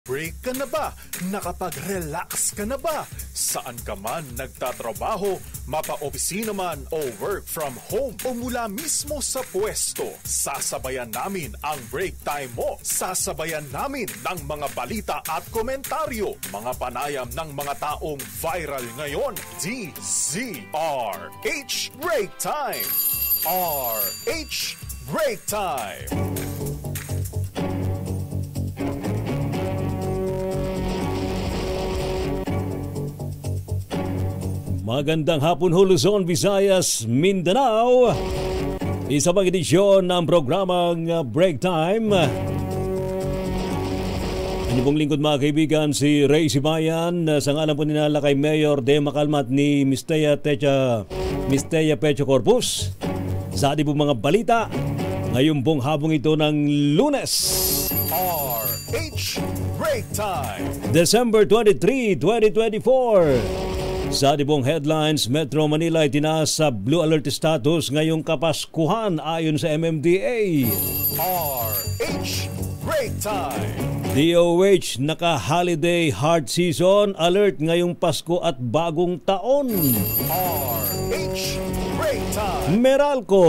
Break ka na ba? Nakapag-relax ka na ba? Saan ka man nagtatrabaho, mapa-opisina man o work from home o mula mismo sa pwesto, sasabayan namin ang break time mo. Sasabayan namin ng mga balita at komentaryo, mga panayam ng mga taong viral ngayon. DZRH Break Time! RH Break Time! Magandang hapon ho, Luzon, Visayas, Mindanao. Isa pang edisyon ng programang Break Time. Ano pong lingkod mga kaibigan, si Ray Sibayan. Sa ngalan po ninala kay Mayor De Macalmat ni Misteya Pecho Corpus. Sa ating pong mga balita, ngayon pong habong ito ng Lunes. RH Break Time! December 23, 2024. Sa ating pong headlines, Metro Manila ay tinaas sa Blue Alert status ngayong Kapaskuhan ayon sa MMDA. RH Break Time! DOH naka-holiday hard season alert ngayong Pasko at Bagong Taon. RH Break Time! Meralco,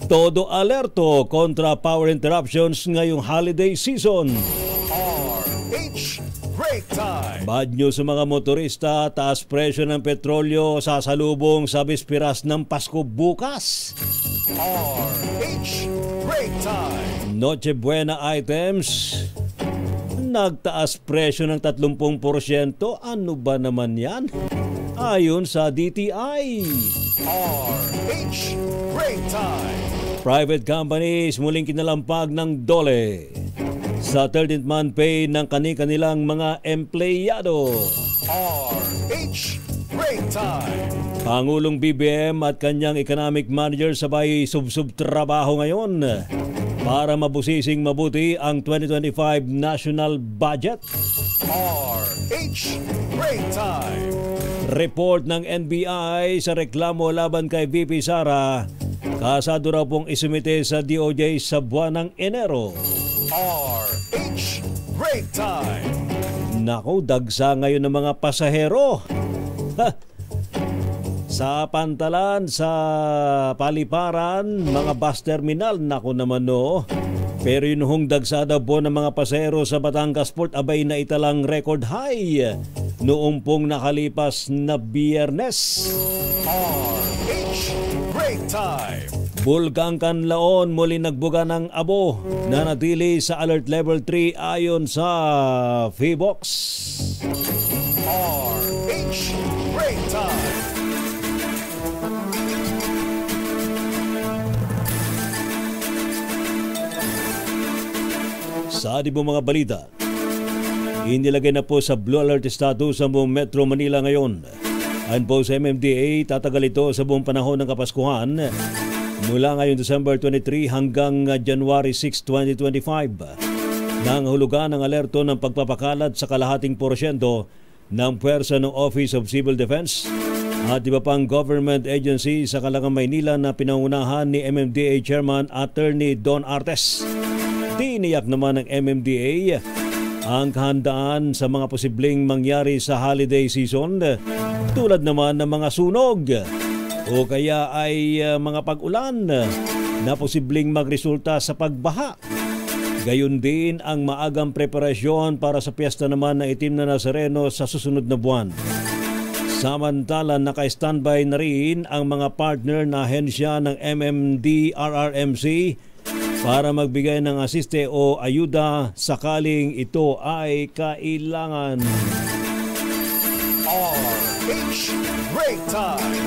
todo alerto kontra power interruptions ngayong holiday season. RH Break Time! Bad news sa mga motorista, taas presyo ng petrolyo sasalubong sa bispiras ng Pasko bukas. RH Break Time! Noche Buena items, nagtaas presyo ng 30%. Ano ba naman yan? Ayon sa DTI. RH Break Time! Private companies muling kinalampag ng DOLE sa 13th month pay ng kani-kanilang mga empleyado. RH Break Time! Pangulong BBM at kanyang economic manager sabay sub-sub trabaho ngayon para mabusising mabuti ang 2025 national budget. RH Break Time! Report ng NBI sa reklamo laban kay VP Sara, kasado raw pong isumite sa DOJ sa buwan ng Enero. RH Break Time! Naku, dagsa ngayon ng mga pasahero. Sa Pantalan, sa Paliparan, mga bus terminal, naku naman no. Pero yun hong dagsada po ng mga pasahero sa Batangas Port abay na italang record high noong pong nakalipas na Biyernes. RH Break Time! Bulkang Kanlaon muli nagbuga ng abo na natili sa Alert Level 3 ayon sa PHIVOX. RH Break Time! Sa ating pong mga balita, inilagay na po sa Blue Alert status ang buong Metro Manila ngayon. Ayon po sa MMDA, tatagal ito sa buong panahon ng Kapaskuhan mula ngayon December 23 hanggang January 6, 2025. Nang hulugan ng alerto ng pagpapakalat sa kalahating porsyento ng puwersa ng Office of Civil Defense at iba pang government agency sa Kalangang Maynila na pinangunahan ni MMDA Chairman Attorney Don Artes. Tiniyak naman ng MMDA ang kahandaan sa mga posibleng mangyari sa holiday season tulad naman ng mga sunog o kaya ay mga pag-ulan na posibleng magresulta sa pagbaha. Gayon din ang maagang preparasyon para sa piyesta naman ng Itim na Nazareno sa susunod na buwan. Samantala, naka-standby na rin ang mga partner na ahensya ng MMDRRMC para magbigay ng asiste o ayuda sakaling ito ay kailangan. RH Break Time!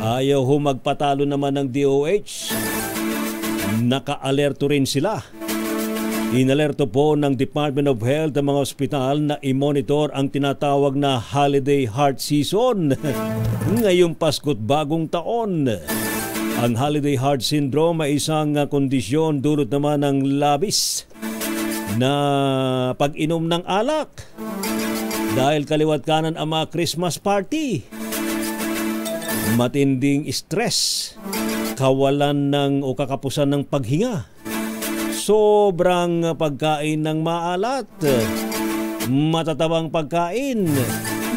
Ayaw ho magpatalo naman ng DOH. Naka-alerto rin sila. Inalerto po ng Department of Health ang mga ospital na i-monitor ang tinatawag na holiday heart season ngayong Pasko't Bagong Taon. Ang holiday heart syndrome ay isang kondisyon dulot naman ng labis na pag-inom ng alak dahil kaliwat kanan ang mga Christmas party. Matinding stress, kawalan ng o kakapusan ng paghinga, sobrang pagkain ng maalat, matatabang pagkain,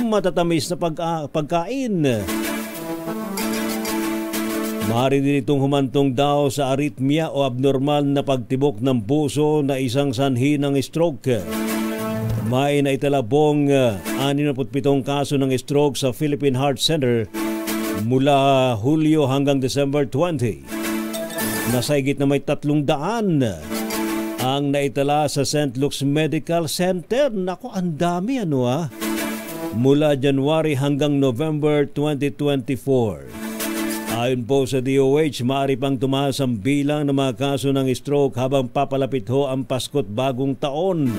matatamis na pagkain. Maaari din itong humantong daw sa arrhythmia o abnormal na pagtibok ng puso na isang sanhi ng stroke. May naitala pong 67 kaso ng stroke sa Philippine Heart Center mula Hulyo hanggang December 20. Nasahigit na may 300 ang naitala sa St. Luke's Medical Center. Naku, ang dami mula January hanggang November 2024. Ayon po sa DOH, maaari pang tumaas ang bilang ng mga kaso ng stroke habang papalapit ho ang Pasko't Bagong Taon.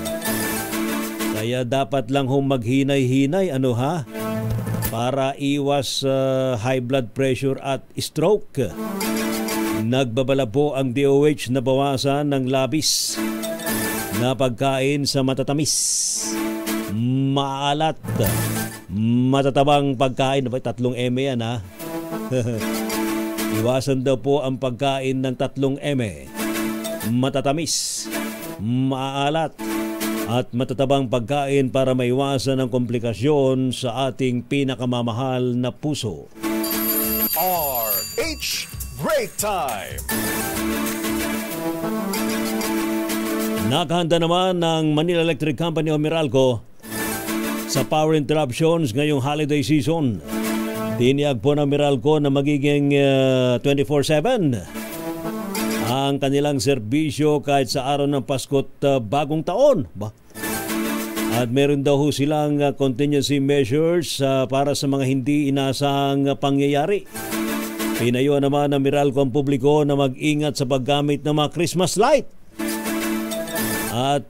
Kaya dapat lang ho maghinay-hinay para iwas high blood pressure at stroke. Nagbabala po ang DOH na bawasan ng labis na pagkain sa matatamis, maalat, matatabang pagkain. 3 M yan Iwasan daw po ang pagkain ng 3 M. Matatamis, maalat, at matatabang pagkain para maiwasan ang komplikasyon sa ating pinakamamahal na puso. RH Break Time! Nakahanda naman ng Manila Electric Company o Meralco sa power interruptions ngayong holiday season. Tiniyag po ng Meralco na magiging 24/7 ang kanilang serbisyo kahit sa araw ng Pasko't Bagong Taon. At meron daw silang contingency measures para sa mga hindi inasahang pangyayari. Pinayuhan naman ng Meralco ang publiko na mag-ingat sa paggamit ng mga Christmas light. At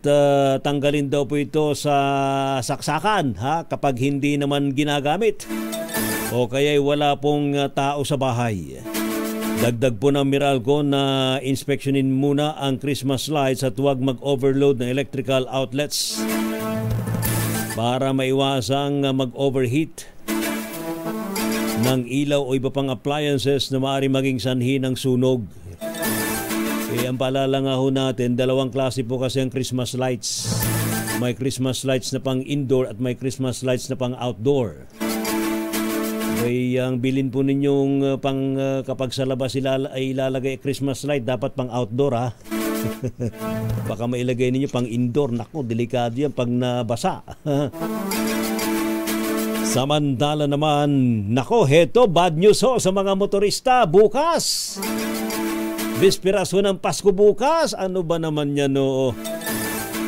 tanggalin daw po ito sa saksakan kapag hindi naman ginagamit. O kaya'y wala pong tao sa bahay. Dagdag po ng Meralco na inspeksyonin muna ang Christmas lights at huwag mag-overload ng electrical outlets para maiwasang mag-overheat ng ilaw o iba pang appliances na maaari maging sanhi ng sunog. Ang paalala nga ho natin, 2 klase po kasi ang Christmas lights. May Christmas lights na pang indoor at may Christmas lights na pang outdoor. Ang bilin po ninyong kapag sa labas ay ilalagay Christmas light, dapat pang outdoor Baka mailagay ninyo pang indoor. Naku, delikado yan pag nabasa. Samantala naman, heto bad news sa mga motorista bukas. Bispiraso ng Pasko bukas. Ano ba naman yan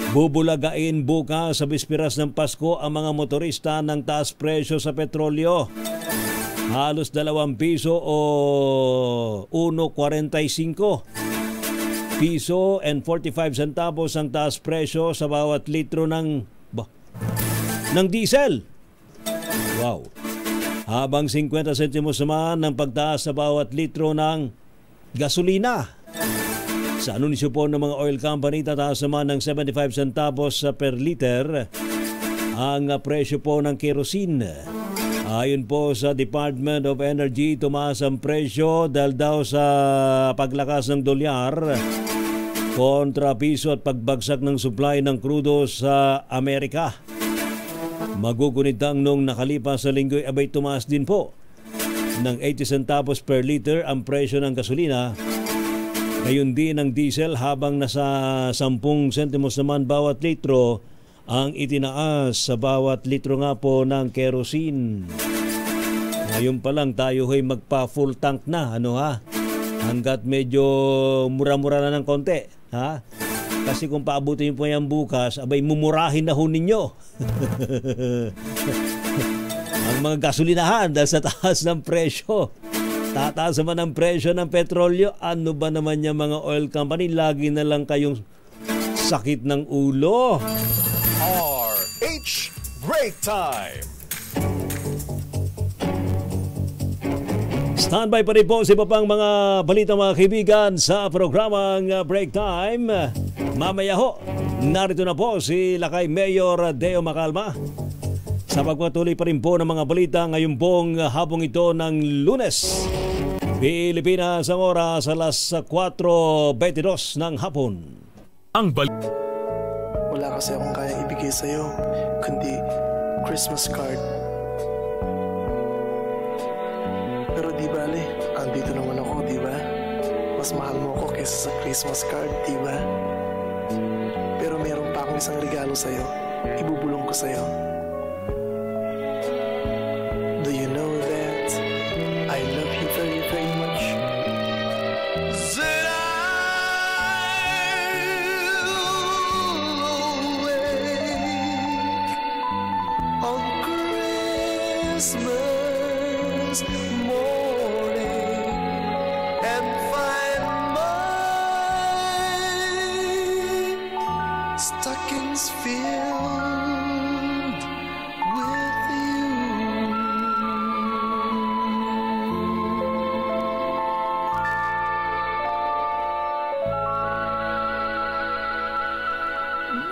Bubulagain bukas sa bispiras ng Pasko ang mga motorista ng taas presyo sa petrolyo. Halos 2 piso o 1.45 piso and 45 centavos ang taas presyo sa bawat litro ng diesel. Wow. Habang 50 sentimos naman ang pagtaas sa bawat litro ng gasolina. Sa anunsyo po ng mga oil company, tataas naman ng 75 centavos per liter ang presyo po ng kerosene. Ayon po sa Department of Energy, tumaas ang presyo dahil daw sa paglakas ng dolyar kontra piso at pagbagsak ng supply ng krudo sa Amerika. Magugunit ang nung nakalipas sa linggo abay tumaas din po ng 80 centavos per liter ang presyo ng gasolina. Gayon din ang diesel habang nasa 10 sentimos naman bawat litro ang itinaas sa bawat litro nga po ng kerosene. Ngayon pa lang tayo ay magpa-full tank na, hanggat medyo mura-mura na ng konti, Kasi kung paabutin po yan bukas, abay mumurahin na ho ninyo. Ang mga gasolinahan dahil sa taas ng presyo. Tataas naman ang presyo ng petrolyo. Ano ba naman yung mga oil company? Lagi na lang kayong sakit ng ulo. RH Break Time. Standby pa rin po sa iba pang mga balita mga kaibigan sa programang Break Time. Mamaya ho, narito na po si Lakay Mayor Deo Macalma sa pagpatuloy pa rin po ng mga balita ngayon pong hapong ito ng Lunes, Pilipinas ang oras alas 4:22 ng hapon. Ang Wala kasi akong kayang ibigay sa'yo, kundi Christmas card. Pero di bale, andito naman ako, di ba? Mas mahal mo ako kaysa sa Christmas card, di ba? Pero meron pa akong isang regalo sa'yo. Ibubulong ko sa'yo. Do you know that I love you very, very much? Christmas morning and find my stockings filled with you.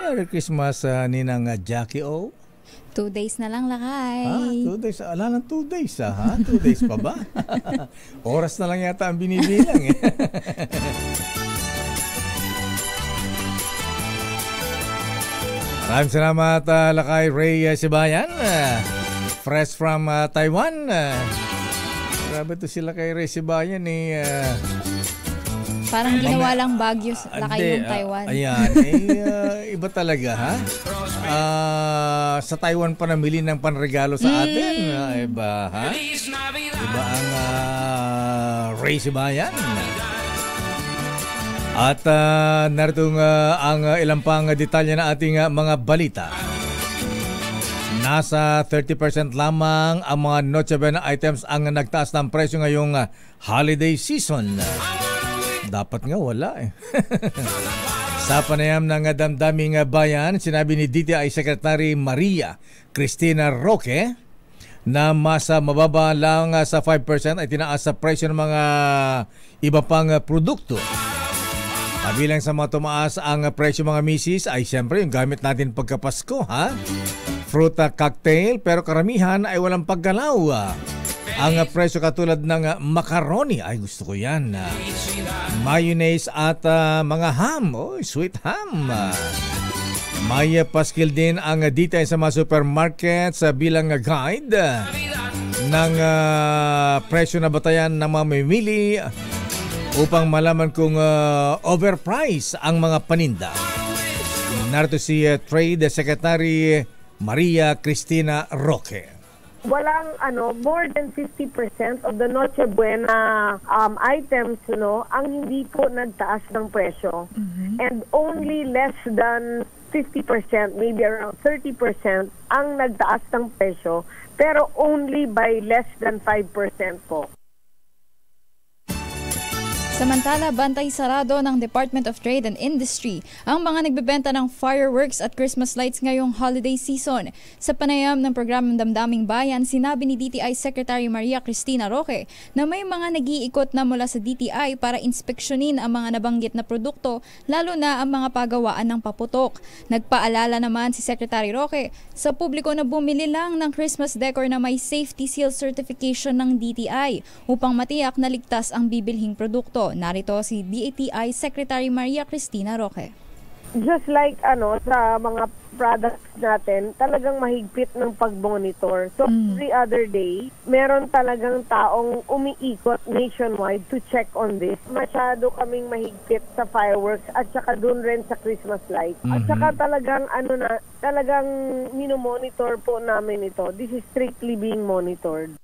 Merry Christmas, Ninang Jackie O. 2 days na lang, Lakay. 2 days? Ala ng 2 days, ha? 2 days pa ba? Oras na lang yata ang binibilang, eh. Maraming salamat, Lakay Ray Sibayan. Fresh from Taiwan. Grabe to sila kay Ray Sibayan, eh. Parang ginawa lang Baguio, Lakay yung Taiwan. Ayan, iba talaga, ha? Sa Taiwan pa namili ng panregalo sa atin. Iba, ha? Iba ang Ray Sibayan. At narito ang ilang pang detalye na ating mga balita. Nasa 30% lamang ang mga Noche Buena items ang nagtaas ng presyo ngayong holiday season. Dapat nga wala, eh. Sa panayam ng damdaming bayan, sinabi ni DTI Secretary Maria Cristina Roque na mas mababa lang sa 5% ay tinaas sa presyo ng mga iba pang produkto. Kabilang sa mga tumaas ang presyo mga misis ay siyempre yung gamit natin pagkapasko, ha? Fruit cocktail, pero karamihan ay walang paggalaw. Ang presyo katulad ng macaroni, ay gusto ko yan. Mayonnaise at mga ham, sweet ham. May paskil din ang detail sa mga supermarkets bilang guide ng presyo na batayan ng mga mamimili upang malaman kung overpriced ang mga paninda. Narito si Trade Secretary Maria Cristina Roque. Walang more than 50% of the Noche Buena items ang hindi po nagtaas ng presyo. And only less than 50%, maybe around 30% ang nagtaas ng presyo, pero only by less than 5% po. Samantala, bantay sarado ng Department of Trade and Industry ang mga nagbebenta ng fireworks at Christmas lights ngayong holiday season. Sa panayam ng programang Damdaming Bayan, sinabi ni DTI Secretary Maria Cristina Roque na may mga nag-iikot na mula sa DTI para inspeksyonin ang mga nabanggit na produkto, lalo na ang mga pagawaan ng paputok. Nagpaalala naman si Secretary Roque sa publiko na bumili lang ng Christmas decor na may safety seal certification ng DTI upang matiyak na ligtas ang bibilhing produkto. Narito si DTI Secretary Maria Cristina Roque. Just like sa mga products natin, talagang mahigpit ng pag-monitor. So every other day, meron talagang taong umiikot nationwide to check on this. Masyado kaming mahigpit sa fireworks at saka dun rin sa Christmas lights. At saka talagang talagang minomonitor po namin ito. This is strictly being monitored.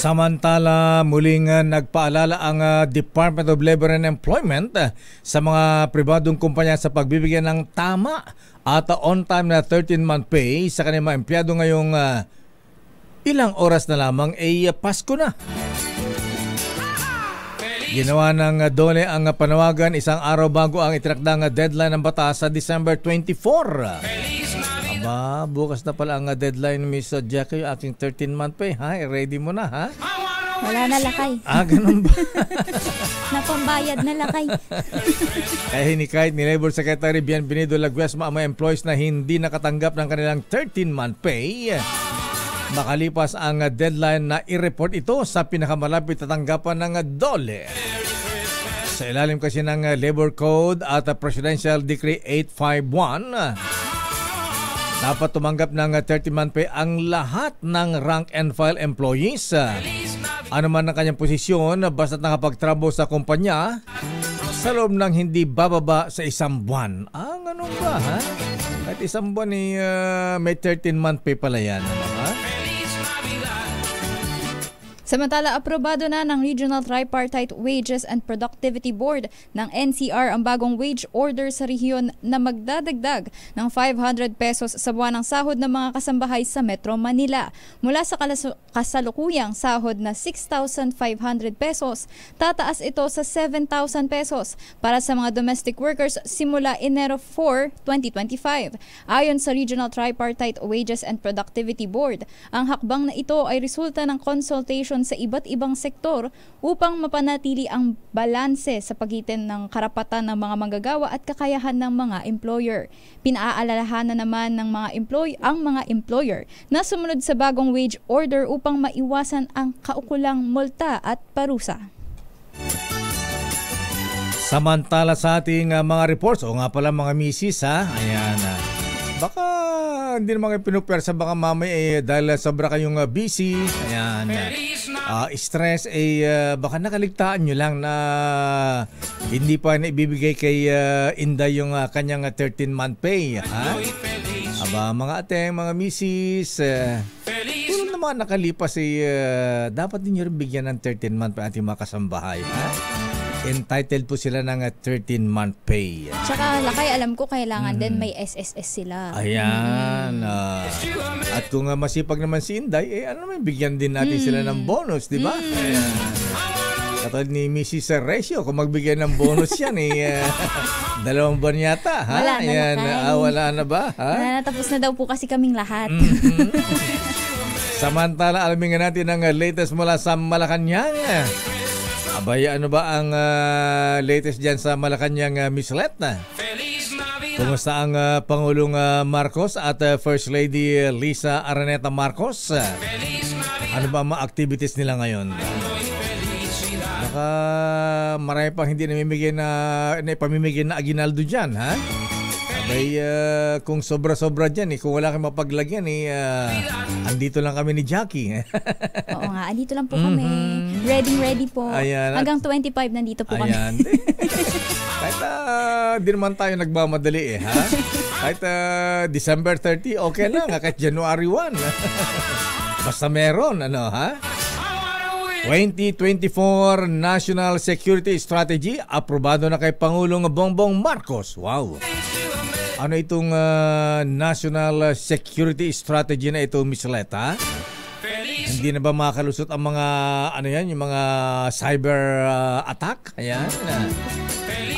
Samantala, muling nagpaalala ang Department of Labor and Employment sa mga pribadong kumpanya sa pagbibigyan ng tama at on-time na 13-month pay sa kanilang mga empleyado ngayong ilang oras na lamang Pasko na. Ginawa ng DOLE ang panawagan isang araw bago ang itinakdang deadline ng batas sa December 24. Aba, bukas na pala ang deadline, Miss Jackie, yung aking 13-month pay, ha? Ready mo na, ha? Wala na, Lakay. Ganun ba? Napambayad na, Lakay. Hinikayat ni Labor Secretary Bienvenido Laguesma ang mga employees na hindi nakatanggap ng kanilang 13-month pay. Makalipas ang deadline na i-report ito sa pinakamalapit na tanggapan ng DOLE. Sa ilalim kasi ng Labor Code at Presidential Decree 851, dapat tumanggap ng 30-month pay ang lahat ng rank and file employees. Ano man ang kanyang posisyon, basta nakapagtrabaho sa kumpanya sa loob ng hindi bababa sa isang buwan. Ganun ba, ha? At isang buwan may 13-month pay pala yan, ha? Samantala, aprobado na ng Regional Tripartite Wages and Productivity Board ng NCR ang bagong wage order sa rehiyon na magdadagdag ng 500 pesos sa buwan ng sahod ng mga kasambahay sa Metro Manila. Mula sa kasalukuyang sahod na 6,500 pesos, tataas ito sa 7,000 pesos para sa mga domestic workers simula Enero 4, 2025. Ayon sa Regional Tripartite Wages and Productivity Board, ang hakbang na ito ay resulta ng consultation sa iba't ibang sektor upang mapanatili ang balanse sa pagitan ng karapatan ng mga manggagawa at kakayahan ng mga employer. Pinaalalahanan naman ng mga employer na sumunod sa bagong wage order upang maiwasan ang kaukulang multa at parusa. Samantala sa ating mga reports, o nga pala mga misis, ha? Ayan, baka hindi naman kayo pinupersa, baka mamay dahil sobra kayong busy, ayan, stress, baka nakaligtaan nyo lang na hindi pa naibibigay kay Inday yung kanyang 13-month pay, ha? Aba, mga ateng, mga misis, tulong na mga nakalipas dapat din nyo rin bigyan ng 13-month pay ating mga kasambahay, ha? Entitled po sila ng 13-month pay. Tsaka lakay, alam ko kailangan din may SSS sila. Ayan. At kung masipag naman si Inday, ano naman, bigyan din natin sila ng bonus, di ba? Ayan. Katulad ni Mrs. Recio, kung magbigay ng bonus yan, 2 buwan yata. Ha? Wala na, ayan. Wala na ba? Ha? Wala na, tapos na daw po kasi kaming lahat. Samantala, alamin nga natin ang latest mula sa Malacanang. Abay, ano ba ang latest dyan sa Malacanang, Miss Let? Kumusta ang Pangulong Marcos at First Lady Lisa Araneta Marcos? Ano ba ang mga activities nila ngayon? Baka marami pang hindi namimigay na pamimigay na aginaldo dyan, ha? Abay, kung sobra-sobra dyan, kung wala kang mapaglagyan, andito lang kami ni Jackie. Oo nga, andito lang po kami. Ready po. Ayan, hanggang 25 nandito po kami. Kahit di naman tayo nagmamadali, ha? Kahit December 30, okay lang. Kahit January 1. Basta meron, ha? 2024 National Security Strategy aprobado na kay Pangulong Bongbong Marcos. Wow! Ano itong National Security Strategy na ito, Miss Leta? Hindi na ba makalusot ang mga yung mga cyber attack? Ayan.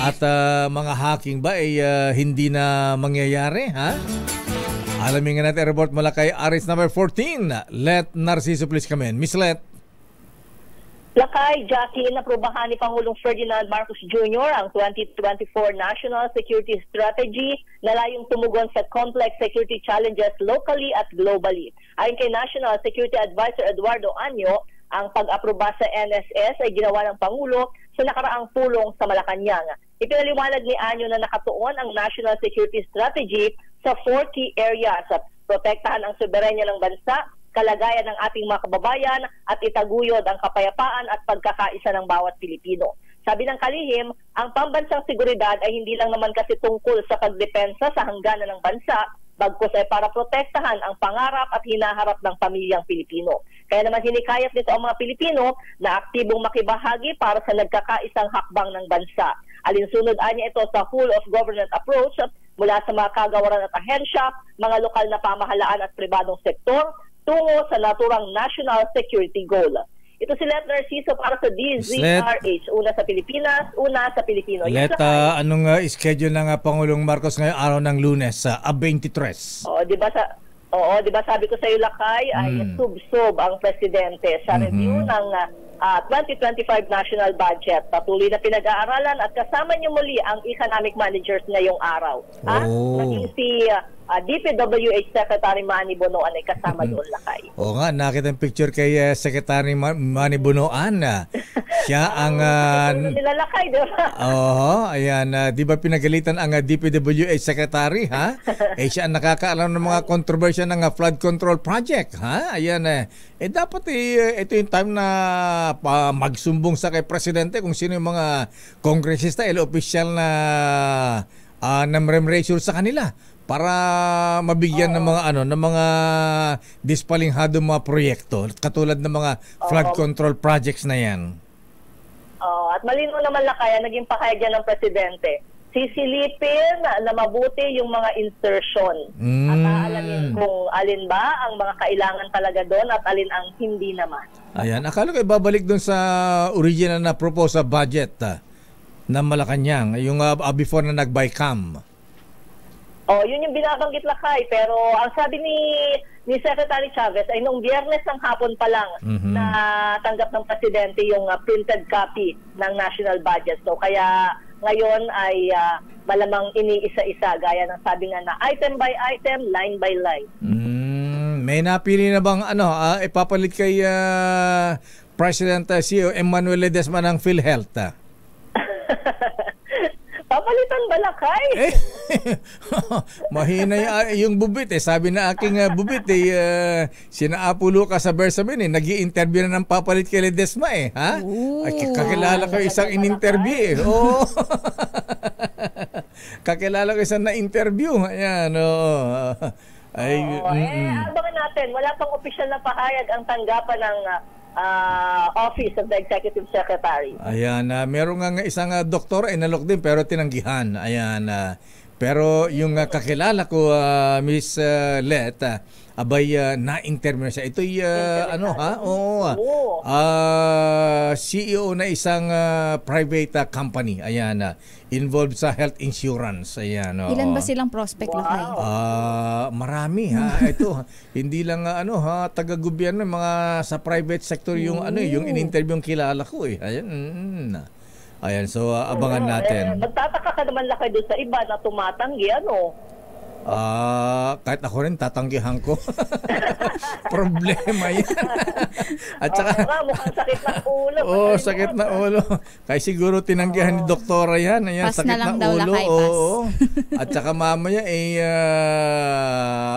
At mga hacking ba hindi na mangyayari, ha? Alamin nga natin report mula kay Aris number 14. Let Narciso please come in. Miss Let. Lakay, Jackie, inaprubahan ni Pangulong Ferdinand Marcos Jr. ang 2024 National Security Strategy na layong tumugon sa complex security challenges locally at globally. Ayon kay National Security Advisor Eduardo Año, ang pag-aproba sa NSS ay ginawa ng Pangulo sa nakaraang pulong sa Malacanang. Ipinaliwanag ni Año na nakatuon ang National Security Strategy sa 4 key areas: protektahan ang soberenya ng bansa, kalagayan ng ating mga kababayan at itaguyod ang kapayapaan at pagkakaisa ng bawat Pilipino. Sabi ng kalihim, ang pambansang seguridad ay hindi lang naman kasi tungkol sa pagdepensa sa hangganan ng bansa, bagkus ay para protektahan ang pangarap at hinaharap ng pamilyang Pilipino. Kaya naman hinikayat nito ang mga Pilipino na aktibong makibahagi para sa nagkakaisang hakbang ng bansa. Alinsunod niya ito sa full of government approach mula sa mga kagawaran at ahensya, mga lokal na pamahalaan at pribadong sektor, tungo sa naturang national security goal. Ito si Let Narciso para sa DZRH. Una sa Pilipinas, una sa Pilipino. Let, anong schedule ng Pangulong Marcos ngayong araw ng Lunes, 23? Di ba sabi ko sa iyo, Lakay, ay sub-sub ang presidente sa review ng 2025 national budget. Patuloy na pinag-aaralan at kasama niyo muli ang economic managers ngayong araw. Naging si DPWH Secretary Manny Bonoan ay kasama doon, Lakay. Oo nga, nakita ang picture kay Secretary Manny Bonoan. Siya ang... Nilalakay, di ba? Ayan. Di ba pinagalitan ang DPWH Secretary, ha? Siya ang nakakaalam ng mga kontrobersya ng flood control project, ha? Ayan. Dapat ito yung time na magsumbong sa kay Presidente kung sino yung mga kongresista, opisyal na namremresure sa kanila para mabigyan ng mga dispalinghado mga proyekto katulad ng mga flood control projects na yan. At malino naman, Lakay, naging pakaya dyan ng Presidente. Sisilipin na mabuti yung mga insertion at aalamin kung alin ba ang mga kailangan talaga doon at alin ang hindi naman. Ayan, akala ko ibabalik doon sa original na proposal budget na Malacanang, yung before na nag-BICAM. Yun yung binabanggit, Lakay, pero ang sabi ni Secretary Chavez ay noong Biyernes ng hapon pa lang na tanggap ng Presidente yung printed copy ng national budget. So kaya ngayon ay malamang iniisa-isa gaya ng sabi nga na item by item, line by line. May napili na bang ipapalit kay President CEO Emmanuel Ledesma ng PhilHealth? Papalitan ba, Lakay? Mahina yung bubit Sabi na aking bubit sinaapulo ka sa Bersamin nag-i-interview na ng papalit kay Ledesma ha? Kakilala ko isang in-interview Kakilala ko isang na-interview. Ayan, abangan natin. Wala pang opisyal na pahayag ang tanggapan ng Office of the Executive Secretary. Ayan, meron nga isang doktor inalok din pero tinanggihan. Ayan, pero yung kakilala ko, Miss Let, abay na-interview na siya. Ito'y CEO na isang private company. Ayan, involved sa health insurance. Ayan. Ilan ba silang prospect, Lakay? Marami ito hindi lang taga-gobyerno, mga sa private sector yung yung in-interview yung kilala ko Ayan, so abangan natin. Magtataka ka naman, Lakay, doon sa iba na tumatanggi, kahit ako rin tatanggihan ko. Problema yan. At saka mukhang sakit ng ulo. Sakit na ulo. Kaya siguro tinanggihan ni doktora yan. Ayan, Pass sakit na lang na daw, ulo. Lakay, pass. At saka mamaya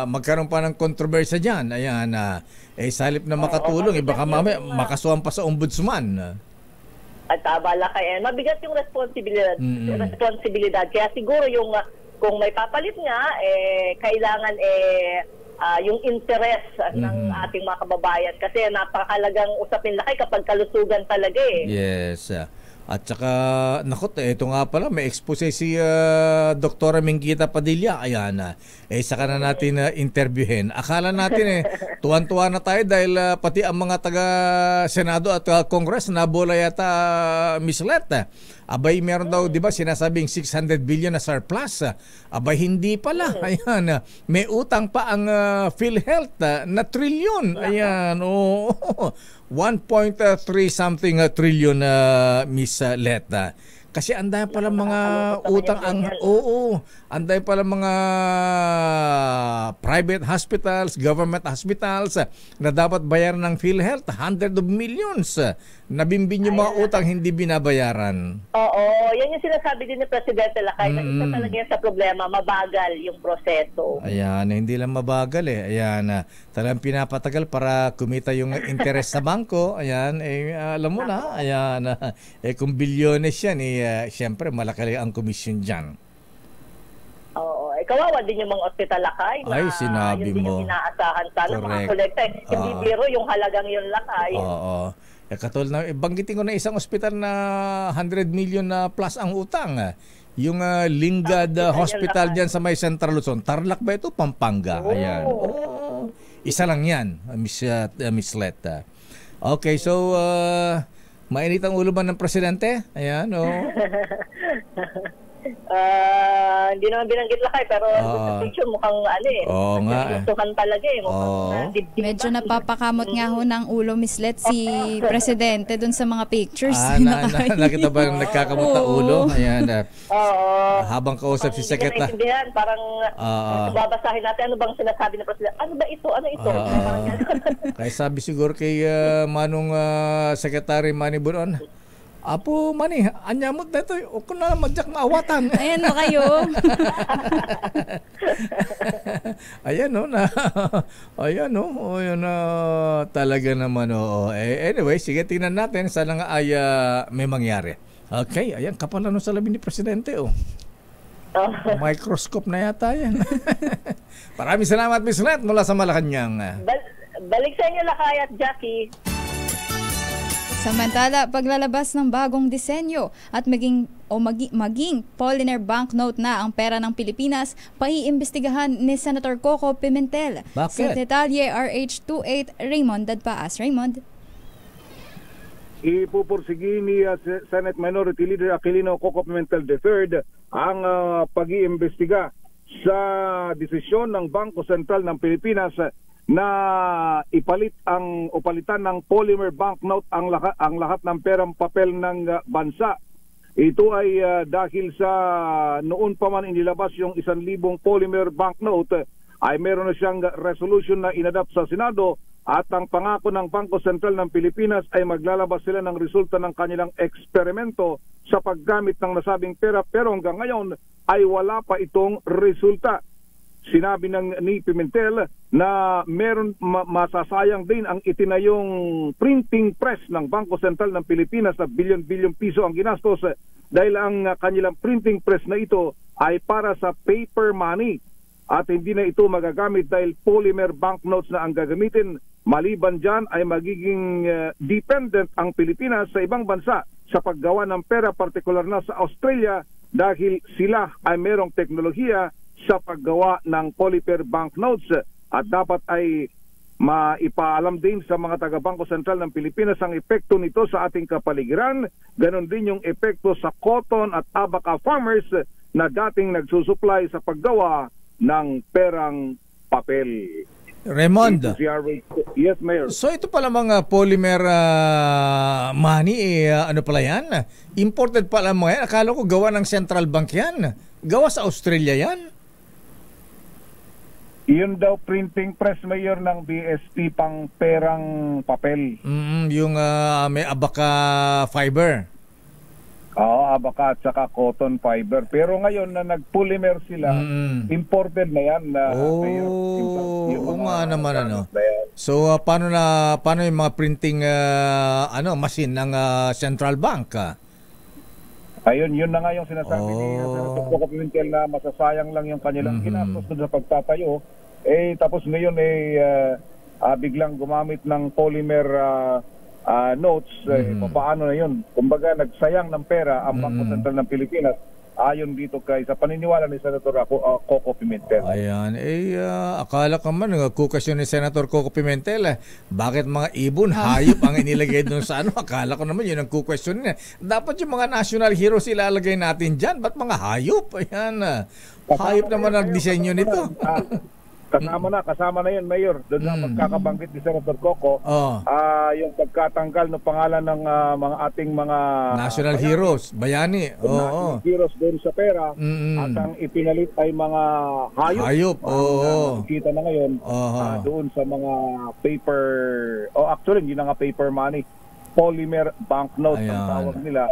magkaroon pa ng kontrobersya dyan. Ayan, salip na makatulong, baka mamaya makasuhan pa sa ombudsman. At tama, Lakay. Mabigat yung responsibilidad. Kaya siguro yung kung may papalit nga, kailangan yung interest ng ating mga kababayan. Kasi napakalagang usapin, Lakay, kapag kalusugan talaga Yes. At saka, ito nga pala, may expose si Dr. Mingita Padilla. Ayan, saka na natin interviewin. Akala natin tuwan-tuwa na tayo dahil pati ang mga taga-Senado at Congress nabola yata mislet. Abay, meron daw, di ba, sinasabing 600 billion na surplus. Abay, hindi pala. Ayan, may utang pa ang PhilHealth na trilyon. Ayan, 1.3 something trillion, Miss Leta. Kasi anday pala mga utang anday pala mga private hospitals, government hospitals na dapat bayaran ng PhilHealth, hundreds of millions. Nabimbin yung mga utang hindi binabayaran. Oo, yan yung sinasabi din ni Presidente Lakay na isa talaga yan sa problema, mabagal yung proseso. Ayan, hindi lang mabagal Ayan, talagang pinapatagal para kumita yung interest sa bangko. Ayan, alam mo na, ayan, kung bilyones yan, siyempre malaki ang komisyon dyan. Oo, kawawa din yung mga ospital, Lakay. Ay, sinabi yun mo. Yung inaasahan sana, mga kolekta. Hindi biro yung halagang yun, Lakay. Oo. Katulad na, banggitin ko na isang ospital na 100 million na plus ang utang. Yung Lingad Hospital dyan sa may Central Luzon. Tarlac ba ito? Pampanga. Ayan. Isa lang yan, Miss Leta. Okay, so mainit ang ulo ba ng Presidente? Ayan, Hindi naman binanggit lakay, pero sa picture mukhang Oo nga. gustuhan talaga mukhang dibdib. Medyo napapakamot nga ho ng ulo, Miss Let, si Presidente dun sa mga pictures. Nakita ba nagkakamot na ulo? Ayan. Habang kausap si Sekretary. Hindi na parang babasahin natin ano bang sinasabi ng Presidente. Ano ba ito? Ano ito? Kaya sabi siguro kay Manong Secretary Manny Buron, Apo, Mani, anyamot na ito. O kung na madyak maawatan. Ayan mo kayo. Ayan o. Ayan o. Talaga naman o. Anyway, sige, tingnan natin. Sana nga ay may mangyari. Okay, ayan. Kapal na nung salamin ni Presidente o. Microscope na yata yan. Maraming salamat, Miss Let, mula sa Malacanang. Balik sa inyo, Lakay at Jackie. Samantala, paglalabas ng bagong disenyo at maging polymer banknote na ang pera ng Pilipinas, paiimbestigahan ni Senator Coco Pimentel. Bakit? Sa detalye, RH28, Raymond Dadpaas. Raymond? Ipupursigi ni Senate Minority Leader Aquilino Coco Pimentel III ang pag-iimbestiga sa desisyon ng Bangko Sentral ng Pilipinas na upalitan ng polymer banknote ang lahat ng perang papel ng bansa. Ito ay dahil sa noon pa man inilabas yung 1,000 polymer banknote ay meron na siyang resolution na inadapt sa Senado at ang pangako ng Bangko Sentral ng Pilipinas ay maglalabas sila ng resulta ng kanilang eksperimento sa paggamit ng nasabing pera, pero hanggang ngayon ay wala pa itong resulta. Sinabi ni Pimentel na meron masasayang din ang itinayong printing press ng Bangko Sentral ng Pilipinas na bilyon-bilyon piso ang ginastos dahil ang kanilang printing press na ito ay para sa paper money at hindi na ito magagamit dahil polymer banknotes na ang gagamitin. Maliban dyan ay magiging dependent ang Pilipinas sa ibang bansa sa paggawa ng pera, partikular na sa Australia dahil sila ay merong teknolohiya sa paggawa ng polymer banknotes at dapat ay maipaalam din sa mga taga-Bangko Sentral ng Pilipinas ang epekto nito sa ating kapaligiran. Ganon din yung epekto sa cotton at abaca farmers na dating nagsusupply sa paggawa ng perang papel. Raymond. Yes, Mayor. So ito pala mga polymer money, ano pala yan? Imported pala mga yan. Akala ko gawa ng Central Bank yan. Gawa sa Australia yan. Yun daw printing press, Mayor, ng BSP pang perang papel. Yung may abaca fiber. Oo, abaca at saka cotton fiber. Pero ngayon na nag-polymer sila, imported na yan. Nga naman ano. So paano yung mga printing machine ng Central Bank? Ayun, yun na nga yung sinasabi ni Senator Coco Pimentel na masasayang lang yung kanilang ginastos sa pagtatayo. Tapos ngayon biglang gumamit ng polymer notes. Paano na yun? Kumbaga, nagsayang ng pera ang Bangko Sentral ng Pilipinas ayon dito sa paniniwala ni Senator Coco Pimentel. Ayan. Akala ka man, kukasyon ni Senator Coco Pimentel, bakit mga ibon, hayop ang inilagay doon sa ano? Akala ko naman yun ang kukasyon niya. Dapat yung mga national heroes ilalagay natin dyan. Ba't mga hayop? Ayan. Hayop naman ang disenyo nito. Kasama na yan, Mayor. Doon na magkakabanggit ni Senator Coco. Yung pagkatanggal ng pangalan ng mga ating mga national heroes, bayani. National heroes doon sa pera. At ang ipinalit ay mga hayop. Kita na ngayon doon sa mga paper, actually hindi na nga paper money, polymer banknotes ang tawag nila,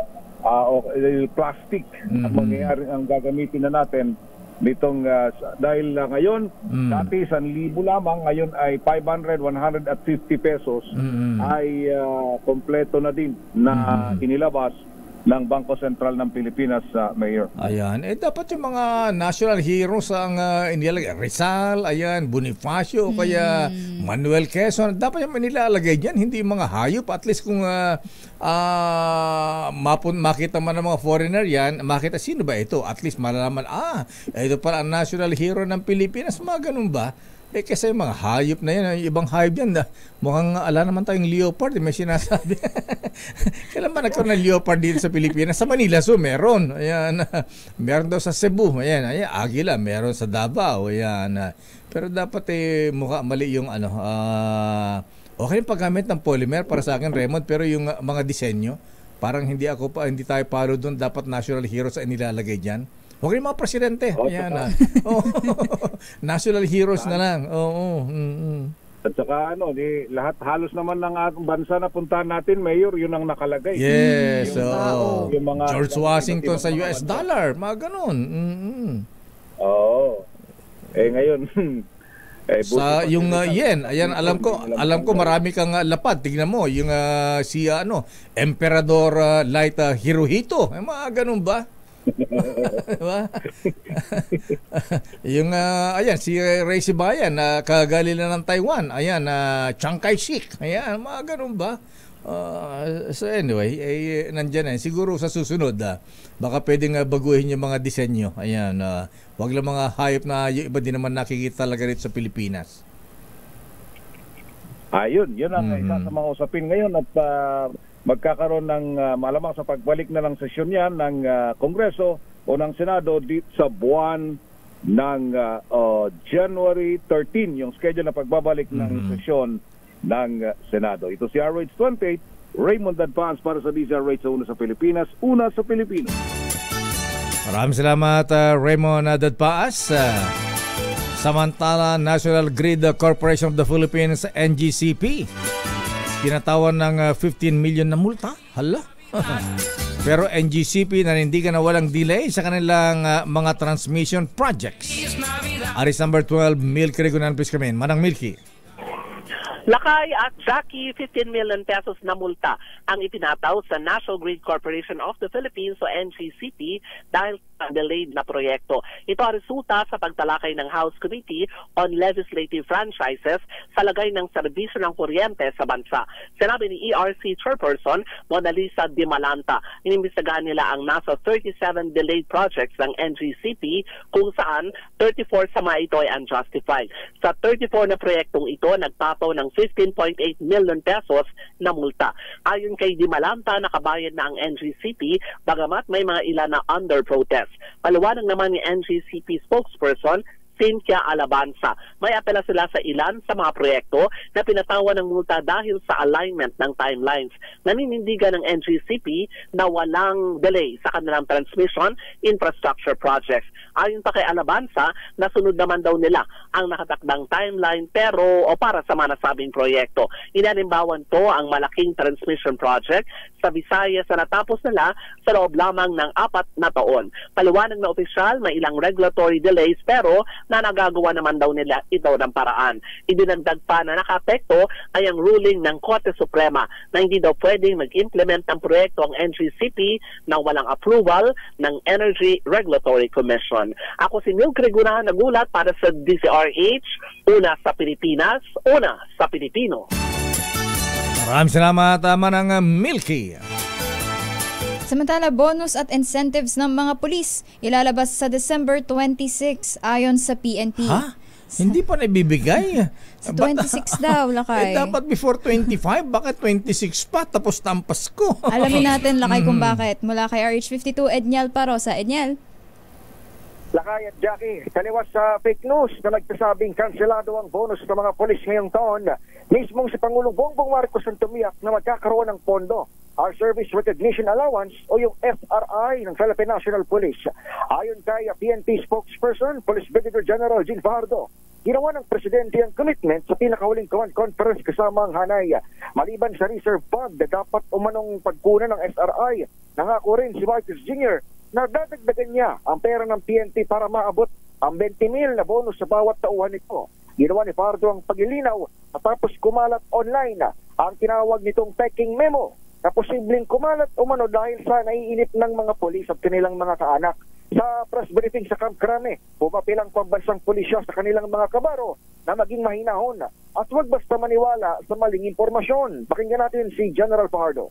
plastic ang mangyayari ang gagamitin na natin nitong dahil ngayon dati 1,000 lamang, ngayon ay 500, 150 pesos ay kompleto na din na inilabas ng Bangko Sentral ng Pilipinas, Mayor. Ayan. Dapat yung mga national heroes ang inilalagay. Rizal, ayan, Bonifacio, kaya Manuel Quezon. Dapat yung inilalagay dyan, hindi mga hayop. At least kung makita man ng mga foreigner yan, makita sino ba ito? At least malalaman, ito pala ang national hero ng Pilipinas. Mga ganun ba? Kasi yung mga hayop na yan, yung ibang hayop yan, mukhang ala naman tayong leopard, may sinasabi. Kailan ba nagkaroon ng leopard dito sa Pilipinas? Sa Manila meron. Ayan, meron daw sa Cebu. Ayan, agila, meron sa Davao. Ayan. Pero dapat mali yung okay yung paggamit ng polymer para sa akin, Raymond, pero yung mga disenyo, parang hindi tayo palo doon, dapat national heroes ang nilalagay diyan. Okay yung mga presidente. Ayan. National heroes na lang. Oo. At saka lahat halos naman ng ating bansa na puntahan natin, Mayor, yun ang nakalagay. Yes. Yung mga George Washington sa US dollar, mga ganun. Oo. Ngayon sa yung yen, ayan, alam ko marami kang lapad. Tingnan mo yung si Emperador Light Hirohito. Mga ganun ba? Diba? Yung ayan si Ray Sibayan kagalila ng Taiwan. Ayan Chiang Kai-shek. Ayan, mga ganun ba? So anyway, nandiyan siguro sa susunod baka pwedeng baguhin yung mga disenyo. Ayan, wag lang mga hayop na yung iba din naman nakikita talaga rito sa Pilipinas. Yun ang isa sa mga usapin ngayon at magkakaroon ng malamang sa pagbalik na ng sesyon yan ng Kongreso o ng Senado dito sa buwan ng January 13, yung schedule na pagbabalik ng sesyon ng Senado. Ito si RH28, Raymond Advance para sa DZRH sa Una sa Pilipinas, Una sa Pilipino. Maraming salamat Raymond Advance. Samantala, National Grid Corporation of the Philippines, NGCP, tinatawan ng 15 million na multa. Hala. Pero NGCP nanindigan na walang delay sa kanilang mga transmission projects. Aris number 12, Milky Regunan, please come in. Manang Milky. Lakay at Jackie, 15 million pesos na multa ang itinataw sa National Grid Corporation of the Philippines o NGCP dahil sa delayed na proyekto. Ito ang resulta sa pagtalakay ng House Committee on Legislative Franchises sa lagay ng serbisyo ng kuryente sa bansa. Sinabi ni ERC Chairperson Mona Lisa Dimalanta, inimbestigahan nila ang nasa 37 delayed projects ng NGCP kung saan 34 sa mga ito ay unjustified. Sa 34 na proyektong ito, nagtataw ng 15.8 million pesos na multa. Ayon kay Dimalanta, nakabayad na ang NGCP bagamat may mga ilan na under protest. Paliwanag naman ni NGCP spokesperson Cynthia Alabanza, may apela sila sa ilan sa mga proyekto na pinatawan ng multa dahil sa alignment ng timelines. Naninindigan ng NGCP na walang delay sa kanilang transmission infrastructure projects. Ayon pa kay Alabanza, nasunod naman daw nila ang nakatakdang timeline pero para sa mga nasabing proyekto. Inanimbawan to ang malaking transmission project sa Visayas na natapos nila sa loob lamang ng 4 na taon. Paliwanag na opisyal, may ilang regulatory delays pero na nagagawa naman daw nila ito ng paraan. Idinagdag pa na nakaapekto ay ang ruling ng Korte Suprema na hindi daw pwedeng mag-implement ng proyekto ang NGCP na walang approval ng Energy Regulatory Commission. Ako si Milky Regunan, nagulat para sa DZRH, Una sa Pilipinas, Una sa Pilipino. Maraming salamat, Manang Milky. Samantala, bonus at incentives ng mga pulis ilalabas sa December 26 ayon sa PNP. Ha? Hindi pa naibibigay? Sa 26 daw, Lakay. Dapat before 25, bakit 26 pa? Tapos na ang Pasko. Alamin natin, Lakay, kung bakit. Mula kay RH52, Edniel Parosa. Edniel. Lakay at Jackie, taliwas sa fake news na nagsasabing kanselado ang bonus ng mga polis ngayong taon. Mismong si Pangulong Bongbong Marcos ang tumiyak na magkakaroon ng pondo, our Service Recognition Allowance o yung FRI ng Philippine National Police. Ayon kay PNP spokesperson, Police Brigadier General Jean Fajardo, ginawa ng presidente ang commitment sa pinakahuling command conference kasama ang Hanay. Maliban sa reserve fund na dapat umanong pagkunan ng SRI, nangako rin si Marcos Jr. na dadagdagan niya ang pera ng PNP para maabot ang 20 mil na bonus sa bawat tauhan nito. Ginawa ni Fajardo ang paglilinaw matapos kumalat online ang tinawag nitong peking memo na posibleng kumalat umano dahil sa naiinip ng mga polis at kanilang mga kaanak. Sa press briefing sa Camp Crame, pumapilang pambansang pulisya sa kanilang mga kabaro na maging mahinahon at huwag basta maniwala sa maling impormasyon. Pakinggan natin si General Fajardo.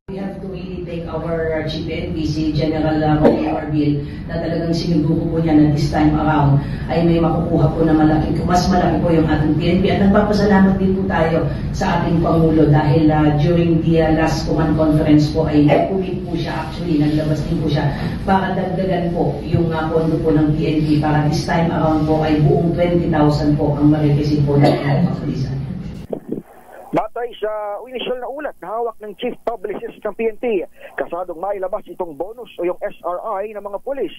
We have to really thank our Chief PNP, si General Roque Arbil, na talagang sinubuko po niya na this time around ay may makukuha po na mas malaki po yung ating PNP. At nagpapasalamat din po tayo sa ating Pangulo dahil during the last command conference po ay nag-commit po siya, actually naglabas din po siya para dagdagan po yung pondo po ng PNP para this time around po ay buong 20,000 po ang marireceive po ng kapulisan. Batay sa initial na ulat na hawak ng Chief Publicist ng PNP, kasadong mailabas itong bonus o yung SRI ng mga pulis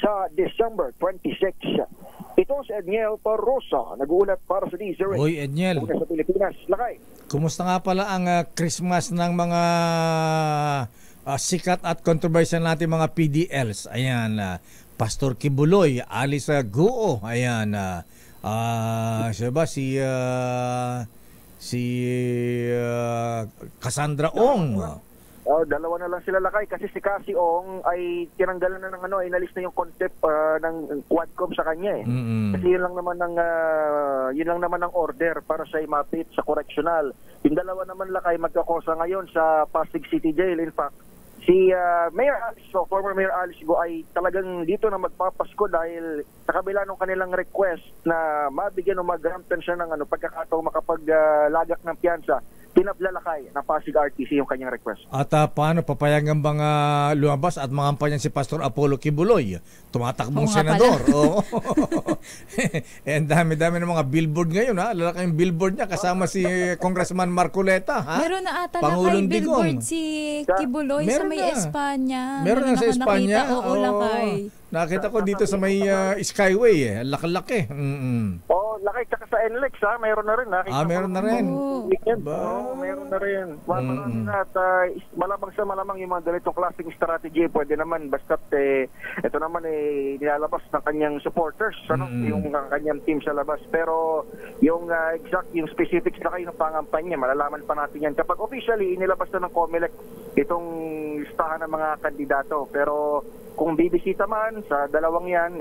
sa December 26. Ito si Edniel Parrosa, nag-uulat para sa D0. Hoy, Edniel. Una sa Pilipinas. Lakay. Kumusta nga pala ang Christmas ng mga sikat at controversial natin mga PDLs? Ayan, Pastor Kibuloy, Alice Guo, ayan, siya ba si Cassandra Ong. Dalawa na lang sila, Lakay, kasi si Cassie Ong ay tinanggalan na ng inalis na yung concept ng Quadcom sa kanya eh. Kasi yun lang naman ang order para siya mapit sa correctional. Yung dalawa naman, Lakay, magkakosa ngayon sa Pasig City Jail. In fact, si Mayor Alice, former Mayor Alice Go ay talagang dito na magpapasko dahil sa kabila ng kanilang request na mabigyan o mag-grantan siya ng pagkakataong makapaglagak ng piyansa, tinablalakay ng Pasig RTC yung kanyang request. At paano papayagan bang lumabas at mangampanyan si Pastor Apollo Kibuloy, tumatakbong senador? Oo. Ang dami-dami ng mga billboard ngayon, ha? Lalaking billboard niya kasama si Congressman Marcoleta, ha? Meron na ata lakay billboard si Kibuloy sa may Espanya. Meron na sa Espanya. Oo, lakay. Nakita ko dito sa may Skyway, laki-laki. Lakay, tsaka sa NLEX, ha? Mayroon na rin. Meron na rin. Mayroon na rin. At malamang yung mga ganitong klaseng strategy, pwede naman, basta't ito naman nilalabas ng kanyang supporters, yung kanyang team sa labas. Pero yung yung specifics na kayo ng pangampanya, malalaman pa natin yan. Kapag officially, inilabas na ng COMELEC itong listahan ng mga kandidato. Pero kung bibisita man sa dalawang yan,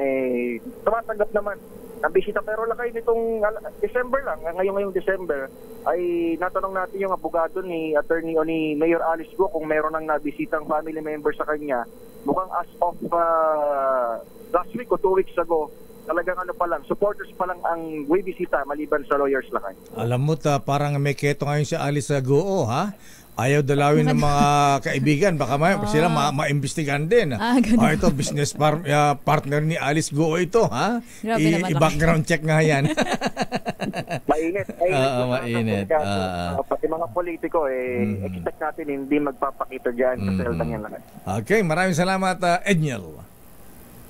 tumatanggap naman ang bisita. Pero Lakay, nitong December lang, ngayong December, ay natanong natin yung abogado ni attorney o ni Mayor Alice Go kung meron nang nabisitang family member sa kanya. Mukhang as of last week o 2 weeks ago, talagang pa lang, supporters pa lang ang bibisita maliban sa lawyers, Lakay. Alam mo, parang may keto ngayon si Alice Go, ha? Ayaw dalawin ng mga kaibigan. Baka sila maimbestigan din. Ito, business partner ni Alice Go ito, ha? I-background check nga yan. Mainit. Mainit. Pati mga politiko, expect natin hindi magpapakita dyan sa seldang yan, Lakay. Okay, maraming salamat, Edniel.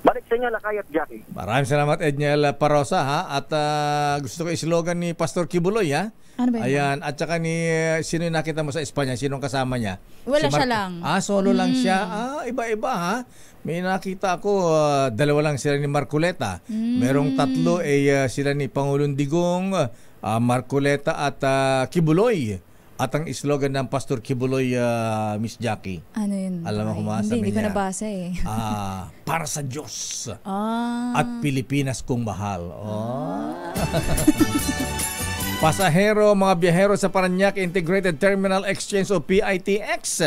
Balik sa inyo, Lakay at Jackie. Maraming salamat, Edniel Parrosa, ha? At gusto ko slogan ni Pastor Kibuloy, ha? Ano ba yun? Ayan, at saka sino yung nakita mo sa Espanya? Sinong kasama niya? Wala siya lang. Solo lang siya. Iba-iba, ha? May nakita ako, dalawa lang sila ni Marcoleta. Merong tatlo, sila ni Pangulong Digong, Marcoleta at Kibuloy. At ang slogan ng Pastor Kibuloy, Miss Jackie. Ano yun? Alam mo kung masabi niya? Hindi ko nabasa para sa Diyos. At Pilipinas kong mahal. Pasahero, mga biyahero sa Parañaque Integrated Terminal Exchange o PITX.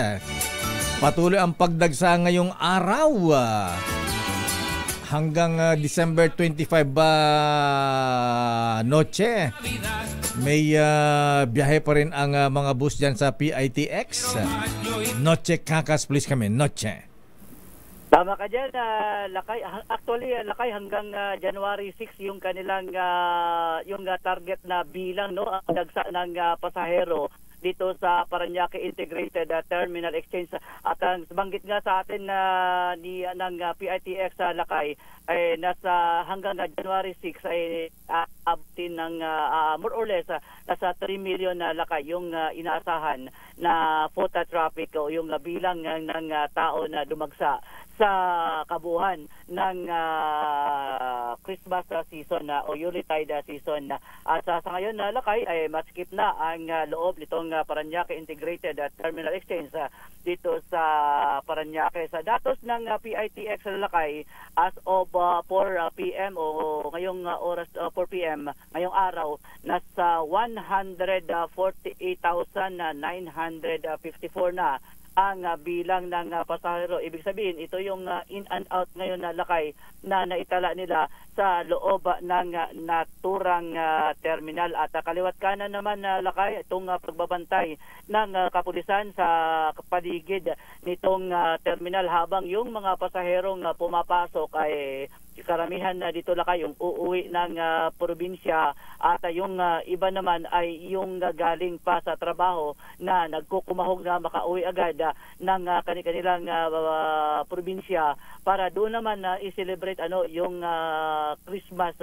Patuloy ang pagdagsa ngayong araw. Hanggang December 25 noche. May biyahe pa rin ang mga bus dyan sa PITX. Noche Kakas, please kami. Noche. Tama ka dyan, Lakay. Actually, Lakay, hanggang January 6 yung kanilang yung target na bilang, no, ang dagsa ng pasahero dito sa Parañaque Integrated Terminal Exchange. At ang banggit nga sa atin ng PITX, Lakay, ay nasa hanggang January 6 ay abutin ng more or less nasa 3 million na Lakay yung inaasahan na foot traffic o yung bilang ng tao na dumagsa sa kabuuan ng Christmas season o Yuletide season. At sa ngayon, Lakay, ay maskip na ang loob nitong Parañaque Integrated Terminal Exchange dito sa Parañaque. Sa datos ng PITX, Lakay, as of 4 p.m. o ngayong oras 4 p.m. ngayong araw, nasa 148,954 na ang bilang ng pasahero. Ibig sabihin, ito yung in and out ngayon na lakay na naitala nila sa loob ng naturang terminal. At kaliwat kanan naman na lakay itong pagbabantay ng kapulisan sa paligid nitong terminal habang yung mga pasaherong pumapasok ay karamihan na dito lakay yung uuwi ng probinsya at yung iba naman ay yung galing pa sa trabaho na nagkukumahog na makauwi agad ng kanilang probinsya para doon naman i-celebrate yung Christmas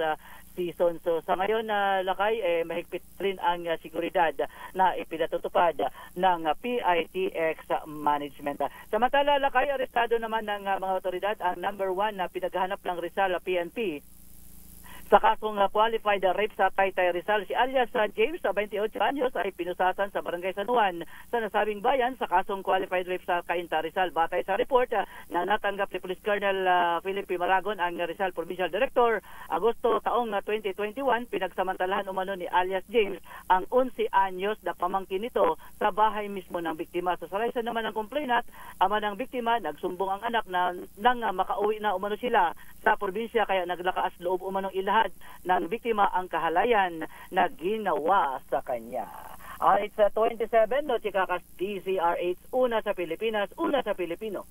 season. So sa ngayon lakay mahigpit rin ang seguridad na ipinatutupad ng PITX management. Samantala lakay, arestado naman ng mga otoridad ang number 1 na pinaghahanap ng Rizal PNP sa kasong qualified rape sa Taytay Rizal. Si alias James, 28 anyos, ay pinusasan sa Barangay San Juan sa nasabing bayan sa kasong qualified rape sa Cainta Rizal. Batay sa report na natanggap ni Police Colonel Philip P. Maragon, ang Rizal Provincial Director, Agosto taong 2021, pinagsamantalahan umano ni alias James ang 11 anyos na pamangkin nito sa bahay mismo ng biktima. Sa salaysa naman ng complainant, ama ng biktima, nagsumbong ang anak na nang makauwi na umano sila sa probinsya, kaya naglakaas loob umanong ilahat ng biktima ang kahalayan na ginawa sa kanya. It's 27, no chikakas DZRH, una sa Pilipinas, una sa Pilipino.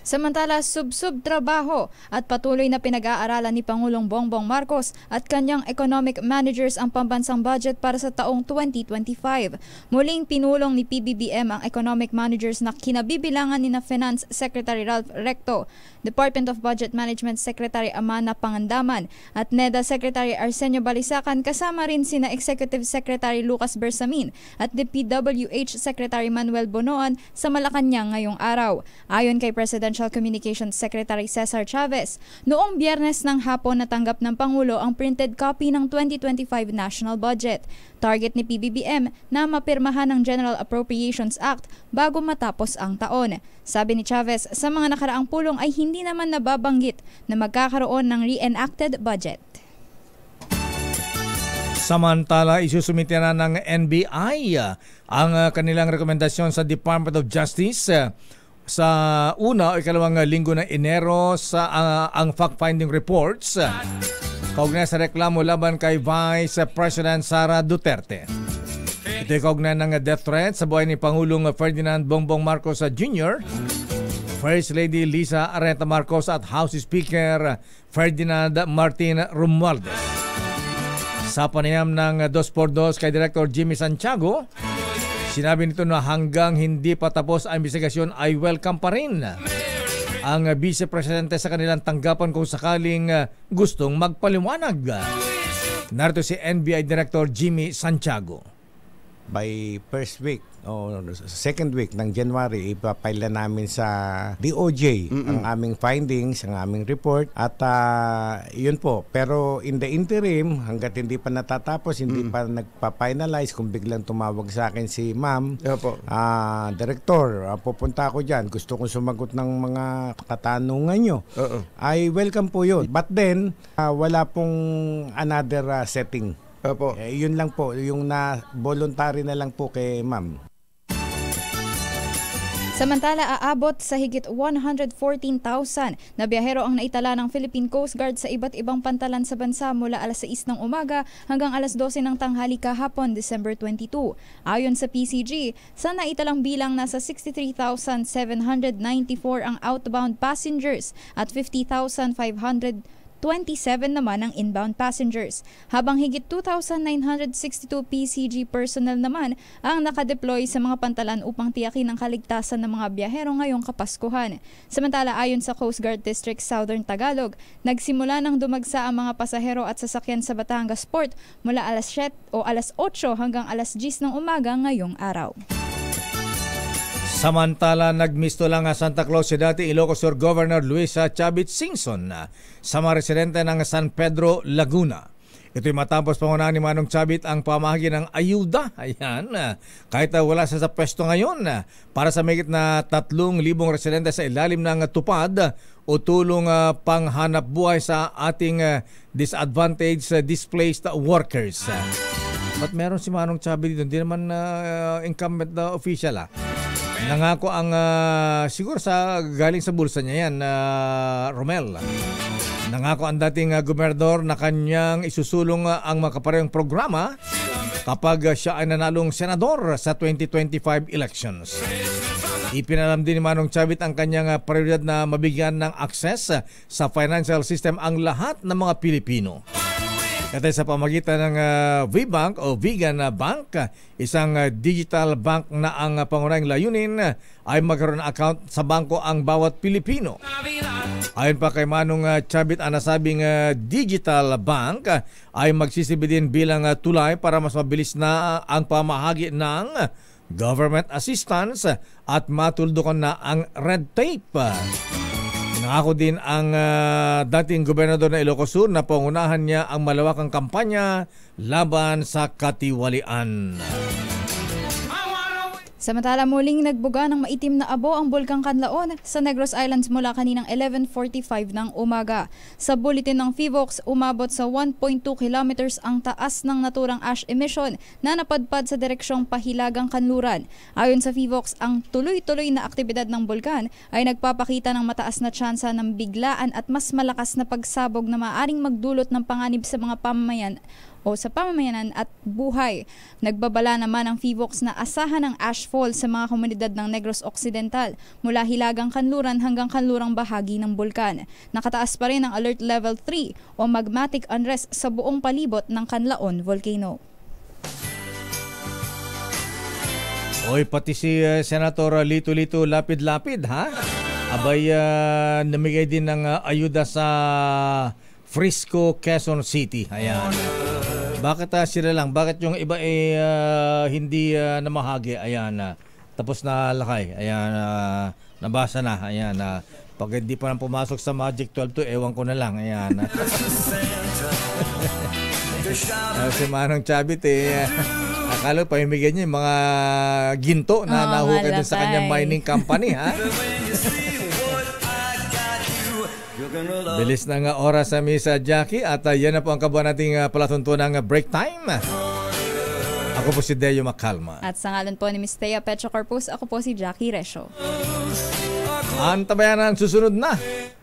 Samantala, sub-sub trabaho at patuloy na pinag-aaralan ni Pangulong Bongbong Marcos at kanyang economic managers ang pambansang budget para sa taong 2025. Muling pinulong ni PBBM ang economic managers na kinabibilangan ni na Finance Secretary Ralph Recto, Department of Budget Management Secretary Amana Pangandaman at NEDA Secretary Arsenio Balisacan, kasama rin sina Executive Secretary Lucas Bersamin at DPWH Secretary Manuel Bonoan sa Malacanang ngayong araw. Ayon kay Presidential Communications Secretary Cesar Chavez, noong Biyernes ng hapon natanggap ng Pangulo ang printed copy ng 2025 National Budget. Target ni PBBM na mapirmahan ng General Appropriations Act bago matapos ang taon. Sabi ni Chavez, sa mga nakaraang pulong ay hindi naman nababanggit na magkakaroon ng reenacted budget. Samantala, isusumite na ng NBI ang kanilang rekomendasyon sa Department of Justice sa una o ikalawang linggo ng Enero sa ang fact-finding reports kaugnay sa reklamo laban kay Vice President Sara Duterte. Ito'y kaugnay ng death threat sa buhay ni Pangulong Ferdinand Bongbong Marcos Jr., First Lady Lisa Areta Marcos at House Speaker Ferdinand Martin Romualdez. Sa panayam ng 2x2 kay Director Jimmy Santiago, sinabi nito na hanggang hindi pa tapos ang investigasyon ay welcome pa rin ang Vice Presidente sa kanilang tanggapan kung sakaling gustong magpaliwanag. Narito si NBI Director Jimmy Santiago. By first week o second week ng January, ipapile na namin sa DOJ ang aming findings, ang aming report at yun po. Pero in the interim, hanggat hindi pa natatapos, hindi pa nagpa-finalize, kung biglang tumawag sa akin si ma'am, Director, pupunta ako dyan, gusto kong sumagot ng mga katanungan nyo, ay welcome po yun. But then, wala pong another setting. Opo. Yun lang po, yung na voluntary na lang po kay ma'am. Samantala, aabot sa higit 114,000 na biyahero ang naitala ng Philippine Coast Guard sa iba't ibang pantalan sa bansa mula alas 6 ng umaga hanggang alas 12 ng tanghali kahapon, December 22. Ayon sa PCG, sa naitalang bilang nasa 63,794 ang outbound passengers at 50,527 naman ang inbound passengers, habang higit 2,962 PCG personnel naman ang nakadeploy sa mga pantalan upang tiyakin ang kaligtasan ng mga biyahero ngayong Kapaskuhan. Samantala, ayon sa Coast Guard District Southern Tagalog, nagsimula nang dumagsa ang mga pasahero at sasakyan sa Batangas Port mula alas 7 o alas 8 hanggang alas 10 ng umaga ngayong araw. Samantala, nagmisto lang Santa Claus si dati Ilocos Sur Governor Luis Chavit Singson sa mga residente ng San Pedro, Laguna. Ito'y matapos pangunahan ni Manong Chavit ang pamahagi ng ayuda. Ayan, kahit wala siya sa pwesto ngayon, para sa mahigit na 3,000 residente sa ilalim ng tupad o tulong panghanap buhay sa ating disadvantaged displaced workers. Ba't meron si Manong Chubby dito? Hindi naman incumbent na official Nangako ang siguro galing sa bulsa niya yan, Romel. Nangako ang dating gobernador na kanyang isusulong ang makaparehong programa kapag siya ay nanalong senador sa 2025 elections. Ipinalam din ni Manong Chavit ang kanyang prioridad na mabigyan ng access sa financial system ang lahat ng mga Pilipino. Katay sa pamagitan ng VBank o Vegan Bank, isang digital bank na ang pangunahing layunin ay magkaroon ng account sa bangko ang bawat Pilipino. Ayon pa kay Manong Chavit, ang nasabing digital bank ay magsisilbi din bilang tulay para mas mabilis na ang pamahagi ng government assistance at matuldukan na ang red tape. Nangako din ang dating gobernador ng Ilocos Sur na pangunahan niya ang malawakang kampanya laban sa katiwalian. Samantala, muling nagbuga ng maitim na abo ang Bulkang Kanlaon sa Negros Islands mula kaninang 11:45 ng umaga. Sa bulletin ng PHIVOLCS, umabot sa 1.2 kilometers ang taas ng naturang ash emission na napadpad sa direksyong Pahilagang Kanluran. Ayon sa PHIVOLCS, ang tuloy-tuloy na aktibidad ng bulkan ay nagpapakita ng mataas na tsansa ng biglaan at mas malakas na pagsabog na maaaring magdulot ng panganib sa mga pamamayan at buhay. Nagbabala naman ang PHIVOLCS na asahan ang ashfall sa mga komunidad ng Negros Occidental mula Hilagang Kanluran hanggang kanlurang bahagi ng bulkan. Nakataas pa rin ang Alert Level 3 o magmatic unrest sa buong palibot ng Kanlaon Volcano. Oy, pati si Senator Lito-Lito Lapid-Lapid, abay namigay din ng ayuda sa Frisco, Quezon City. Ayan. Bakit sila lang? Bakit yung iba hindi namahagi? Ayan, tapos na lakay. Ayan, nabasa na. Ayan, pag hindi pa nang pumasok sa Magic 12 to, ewan ko na lang. Ayan. Si Manong Chavit akala pamimigyan niya yung mga ginto na nahukay din sa kanyang mining company, Bilis na nga oras sa Miss Jackie at yan na po ang kabuuan nating palatuntunang break time. Ako po si Deo Macalma. At sa ngalan po ni Miss Thea Petro Corpus, ako po si Jackie Resho. Antabayan ang susunod na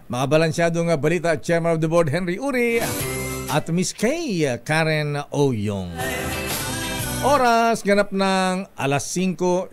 mga balansyadong balita at Chairman of the Board Henry Uri at Miss Kay Karen Oyong. Oras ganap ng 5:05.